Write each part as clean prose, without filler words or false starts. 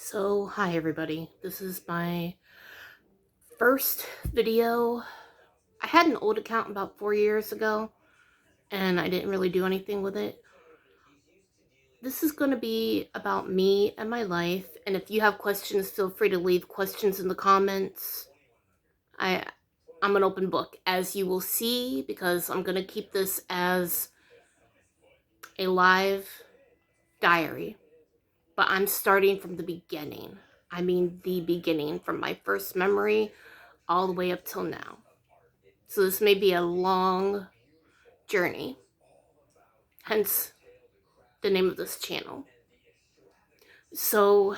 So, hi everybody. This is my first video. I had an old account about 4 years ago, and I didn't really do anything with it. This is going to be about me and my life, and if you have questions, feel free to leave questions in the comments. I'm an open book, as you will see, because I'm going to keep this as a live diary. But I'm starting from the beginning. I mean the beginning, from my first memory all the way up till now. So this may be a long journey, hence the name of this channel. So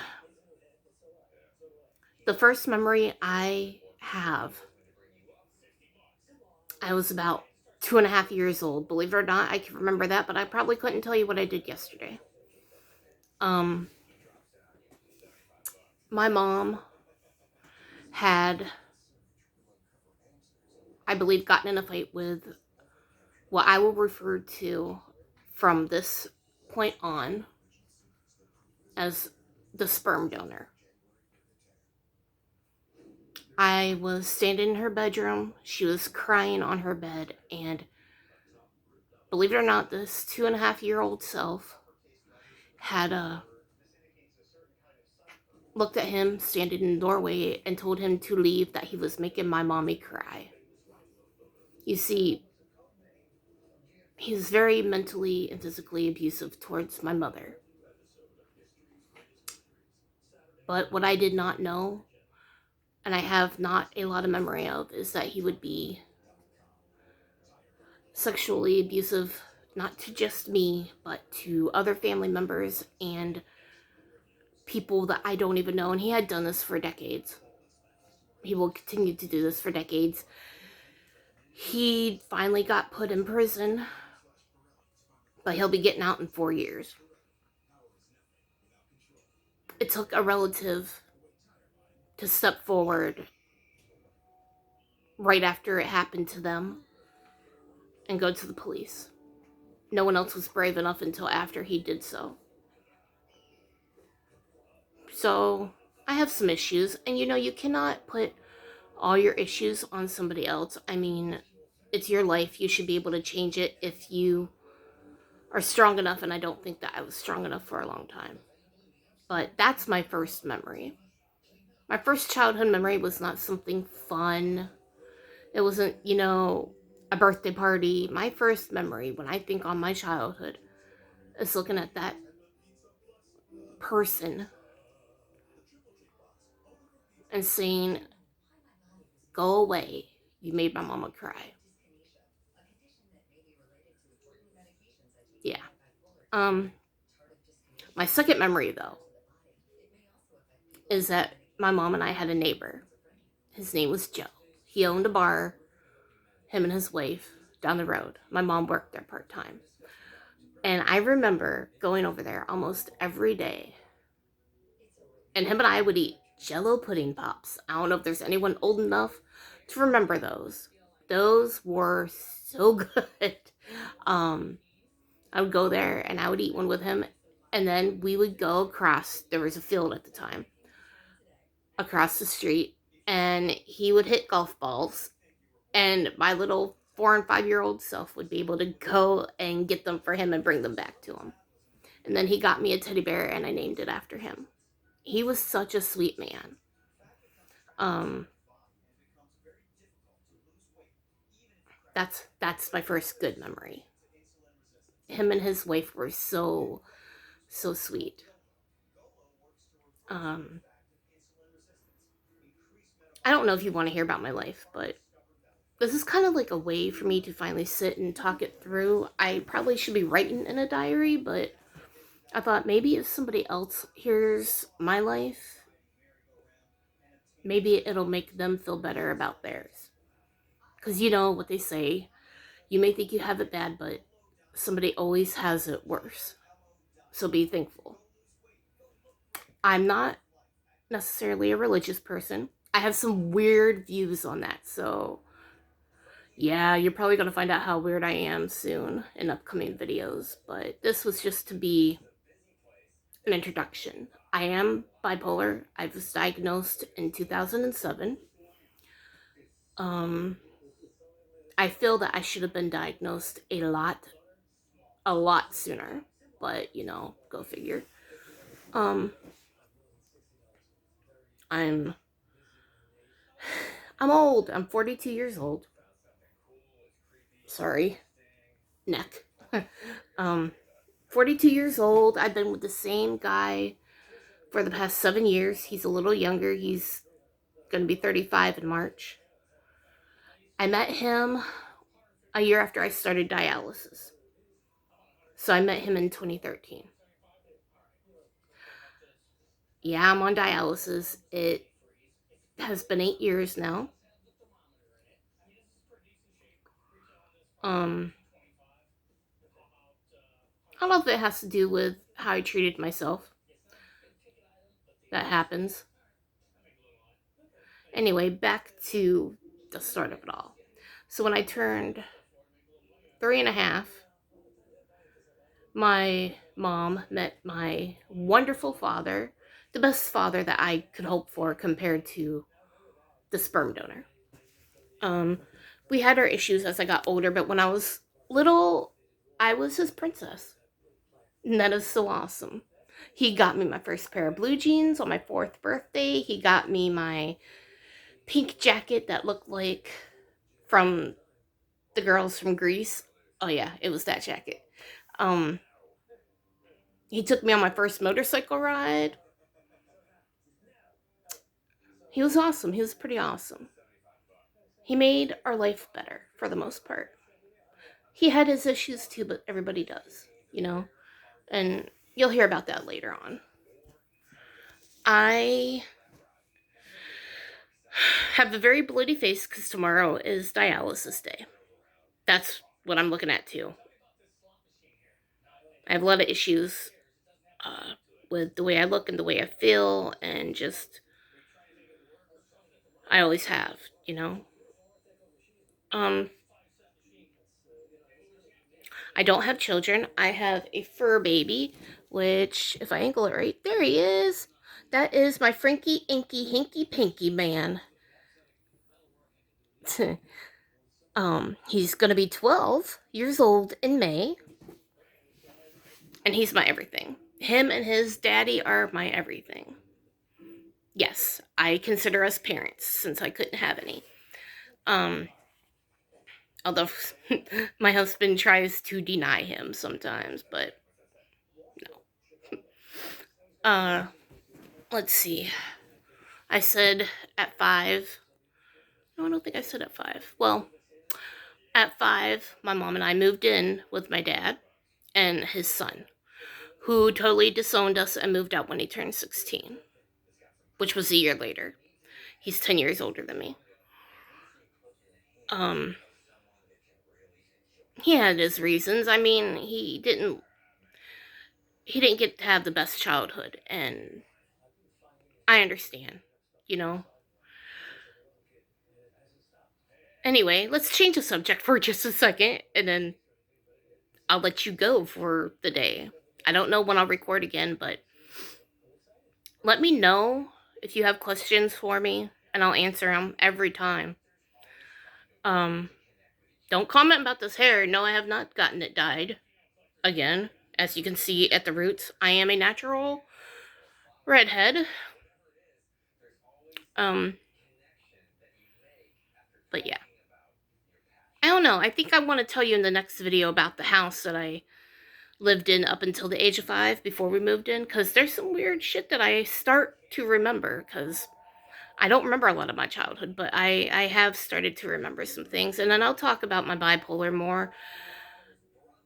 the first memory I have, I was about 2.5 years old. Believe it or not, I can remember that, but I probably couldn't tell you what I did yesterday. My mom had, I believe, gotten in a fight with what I will refer to from this point on as the sperm donor. I was standing in her bedroom. She was crying on her bed, and believe it or not, this 2.5-year-old self had looked at him standing in the doorway and told him to leave, that he was making my mommy cry. You see, he's very mentally and physically abusive towards my mother. But what I did not know, and I have not a lot of memory of, is that he would be sexually abusive, not to just me, but to other family members and people that I don't even know. And he had done this for decades. He will continue to do this for decades. He finally got put in prison, but he'll be getting out in 4 years. It took a relative to step forward right after it happened to them and go to the police. No one else was brave enough until after he did so. So I have some issues, and you cannot put all your issues on somebody else. I mean, it's your life. You should be able to change it if you are strong enough, and I don't think that I was strong enough for a long time. But that's my first memory. My first childhood memory was not something fun. It wasn't, a birthday party. My first memory, when I think on my childhood, is looking at that person and saying, "Go away. You made my mama cry." Yeah. My second memory, though, is that my mom and I had a neighbor. His name was Joe. He owned a bar, him and his wife, down the road. My mom worked there part-time. And I remember going over there almost every day. And him and I would eat Jello pudding pops. I don't know if there's anyone old enough to remember those. Those were so good. I would go there and I would eat one with him. And then we would go across, there was a field at the time, across the street. And he would hit golf balls. And my little 4 and 5-year-old self would be able to go and get them for him and bring them back to him. And then he got me a teddy bear and I named it after him. He was such a sweet man. That's my first good memory. Him and his wife were so sweet. I don't know if you want to hear about my life, but this is kind of like a way for me to finally sit and talk it through. I probably should be writing in a diary, but I thought maybe if somebody else hears my life, maybe it'll make them feel better about theirs. Because you know what they say, you may think you have it bad, but somebody always has it worse. So be thankful. I'm not necessarily a religious person. I have some weird views on that, so yeah, you're probably going to find out how weird I am soon in upcoming videos, but this was just to be an introduction. I am bipolar. I was diagnosed in 2007. Um, I feel that I should have been diagnosed a lot sooner, but go figure. Um, I'm I'm old. I'm 42 years old. Sorry, neck. um, 42 years old. I've been with the same guy for the past 7 years. He's a little younger. He's going to be 35 in March. I met him a year after I started dialysis. So I met him in 2013. Yeah, I'm on dialysis. It has been 8 years now. Um, I don't know if it has to do with how I treated myself. That happens. Anyway, back to the start of it all. So when I turned 3.5, my mom met my wonderful father, the best father that I could hope for compared to the sperm donor. Um, we had our issues as I got older, but when I was little, I was his princess. And that is so awesome. He got me my first pair of blue jeans on my 4th birthday. He got me my pink jacket that looked like from the girls from Greece. Oh yeah, it was that jacket. Um, he took me on my first motorcycle ride. He was awesome. He was pretty awesome. He made our life better for the most part. He had his issues too, but everybody does, And you'll hear about that later on. I have a very bloody face because tomorrow is dialysis day. That's what I'm looking at too. I have a lot of issues with the way I look and the way I feel, and just I always have. Um, I don't have children. I have a fur baby, which, if I angle it right, there he is. That is my Frankie Inky Hinky Pinky man. He's gonna be 12 years old in May, and he's my everything. Him and his daddy are my everything. Yes, I consider us parents since I couldn't have any. Um, Although my husband tries to deny him sometimes, but no. Let's see. I said at 5. No, I don't think I said at 5. Well, at 5, my mom and I moved in with my dad and his son, who totally disowned us and moved out when he turned 16, which was a year later. He's 10 years older than me. Um, he had his reasons. I mean, he didn't get to have the best childhood, and I understand, you know. Anyway, let's change the subject for just a second, and then I'll let you go for the day. I don't know when I'll record again, but let me know if you have questions for me, and I'll answer them every time. Um, don't comment about this hair. No, I have not gotten it dyed. Again, as you can see at the roots, I am a natural redhead. Um, but yeah. I don't know. I think I want to tell you in the next video about the house that I lived in up until the age of 5 before we moved in, because there's some weird shit that I start to remember, because I don't remember a lot of my childhood, but I have started to remember some things, and then I'll talk about my bipolar more.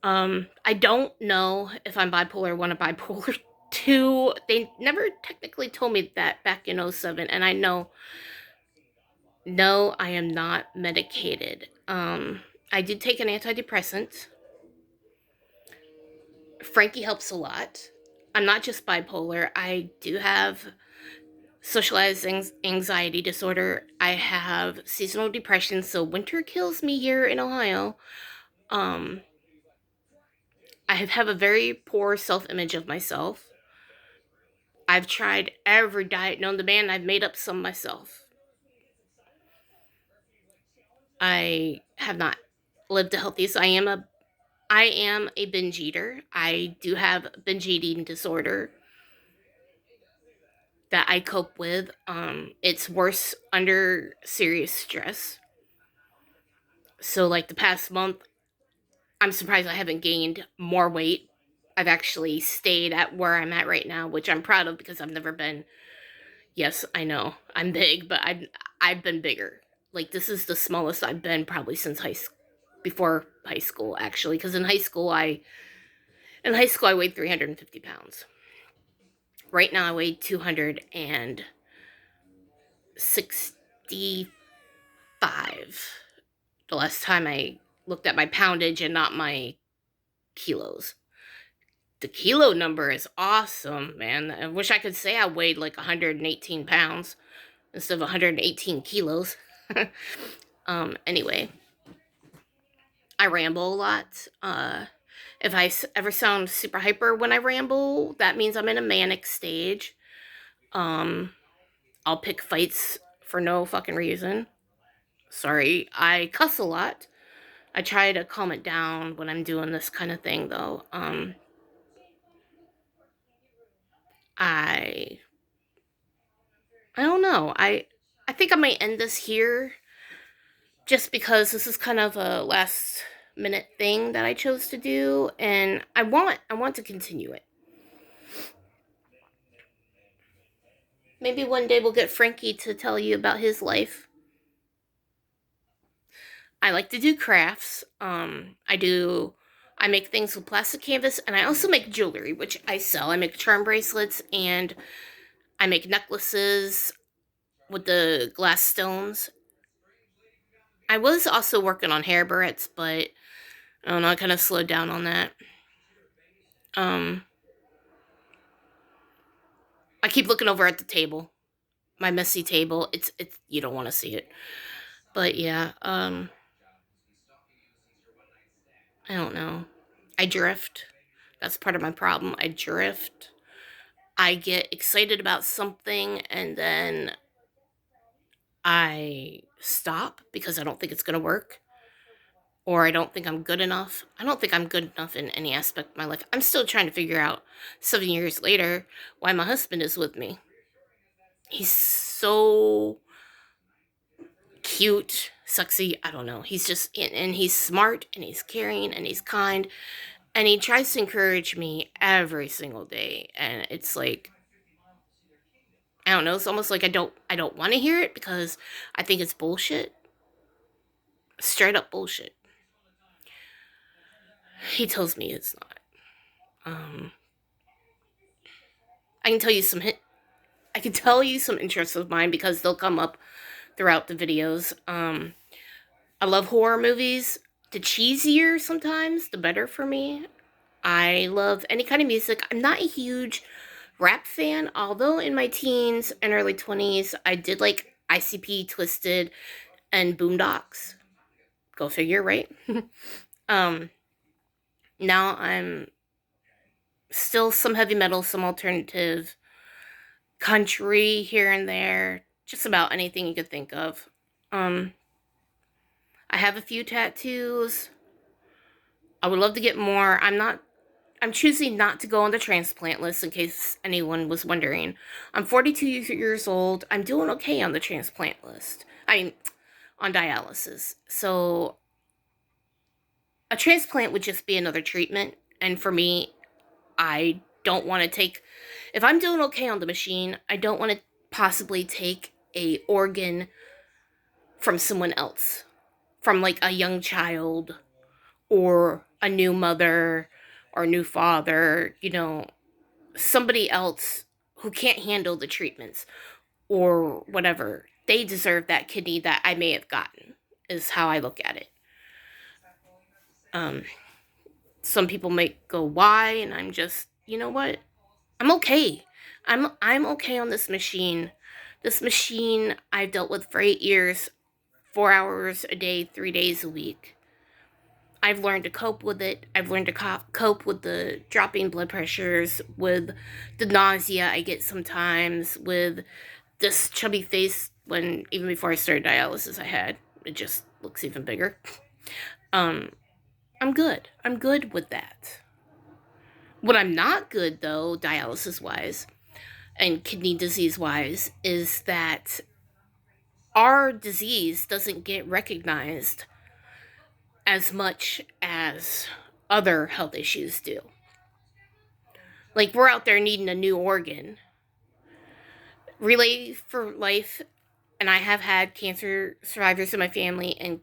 I don't know if I'm bipolar 1 or bipolar 2. They never technically told me that back in 07, and I know, no, I am not medicated. I did take an antidepressant. Frankie helps a lot. I'm not just bipolar. I do have socialized anxiety disorder. I have seasonal depression, so winter kills me here in Ohio. I have a very poor self-image of myself. I've tried every diet known to man. I've made up some myself. I have not lived a healthy, so I am a binge eater. I do have binge eating disorder that I cope with. It's worse under serious stress. So like the past month, I'm surprised I haven't gained more weight. I've actually stayed at where I'm at right now, which I'm proud of because I've never been. Yes, I know I'm big, but I've been bigger. Like this is the smallest I've been probably since before high school actually, because in high school I weighed 350 pounds. Right now I weigh 265. The last time I looked at my poundage and not my kilos. The kilo number is awesome, man. I wish I could say I weighed like 118 pounds instead of 118 kilos. Anyway, I ramble a lot. If I ever sound super hyper when I ramble, that means I'm in a manic stage. Um, I'll pick fights for no fucking reason. Sorry, I cuss a lot. I try to calm it down when I'm doing this kind of thing, though. I I don't know. I think I might end this here just because this is kind of a last minute thing that I chose to do, and I want to continue it. Maybe one day we'll get Frankie to tell you about his life. I like to do crafts. I make things with plastic canvas, and I also make jewelry, which I sell. I make charm bracelets, and I make necklaces with the glass stones. I was also working on hair barrettes, but I don't know, I kind of slowed down on that. Um, I keep looking over at the table, my messy table. It's you don't want to see it, but yeah. I don't know. I drift. That's part of my problem. I drift. I get excited about something and then I stop because I don't think it's going to work or I don't think I'm good enough. I don't think I'm good enough in any aspect of my life. I'm still trying to figure out 7 years later why my husband is with me. He's so cute, sexy, I don't know. He's just, and he's smart and he's caring and he's kind and he tries to encourage me every single day. And it's like, I don't know, it's almost like I don't want to hear it because I think it's bullshit. Straight up bullshit. He tells me it's not. Um, I can tell you some I can tell you some interests of mine because they'll come up throughout the videos. I love horror movies. The cheesier sometimes, the better for me. I love any kind of music. I'm not a huge rap fan, although in my teens and early 20s, I did like ICP, Twisted, and Boondocks. Go figure, right? um, Now I'm still some heavy metal, some alternative, country here and there, just about anything you could think of. Um, I have a few tattoos. I would love to get more. I'm choosing not to go on the transplant list in case anyone was wondering. I'm 42 years old. I'm doing okay on the transplant list. I mean, on dialysis. So a transplant would just be another treatment. And for me, I don't want to take, if I'm doing okay on the machine, I don't want to possibly take a organ from someone else, from like a young child or a new mother or new father, somebody else who can't handle the treatments or whatever. They deserve that kidney that I may have gotten, is how I look at it. Um, some people might go, why? And I'm just, you know what? I'm okay. I'm okay on this machine. This machine I've dealt with for 8 years, 4 hours a day, 3 days a week. I've learned to cope with it. I've learned to cope with the dropping blood pressures, with the nausea I get sometimes, with this chubby face when even before I started dialysis I had. It just looks even bigger. Um, I'm good. I'm good with that. What I'm not good though, dialysis wise and kidney disease wise, is that our disease doesn't get recognized as much as other health issues do. Like, we're out there needing a new organ. Relay for Life, and I have had cancer survivors in my family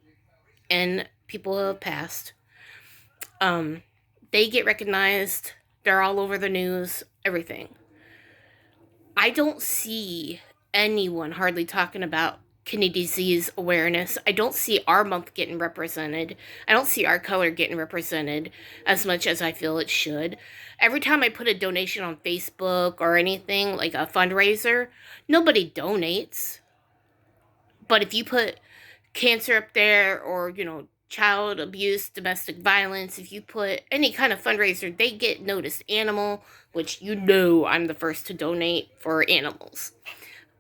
and people who have passed. Um, they get recognized. They're all over the news, everything. I don't see anyone hardly talking about kidney disease awareness. I don't see our month getting represented. I don't see our color getting represented as much as I feel it should. Every time I put a donation on Facebook or anything, like a fundraiser, nobody donates. But if you put cancer up there, or, child abuse, domestic violence, if you put any kind of fundraiser, they get noticed. Animal, which I'm the first to donate for animals.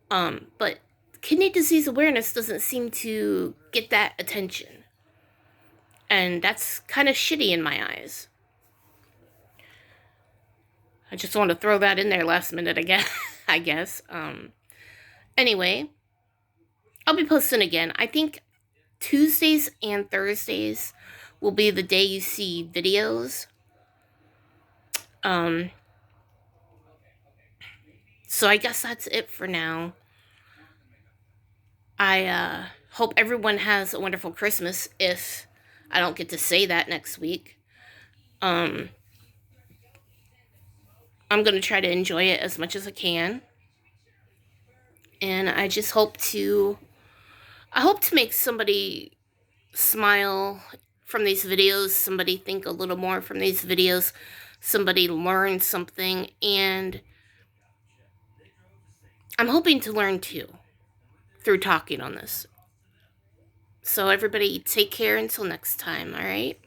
But kidney disease awareness doesn't seem to get that attention. And that's kind of shitty in my eyes. I just want to throw that in there last minute again, I guess. Anyway, I'll be posting again. I think Tuesdays and Thursdays will be the day you see videos. So I guess that's it for now. I hope everyone has a wonderful Christmas if I don't get to say that next week. I'm going to try to enjoy it as much as I can. And I just hope to make somebody smile from these videos, somebody think a little more from these videos, somebody learn something, and I'm hoping to learn too through talking on this. So everybody take care until next time, all right?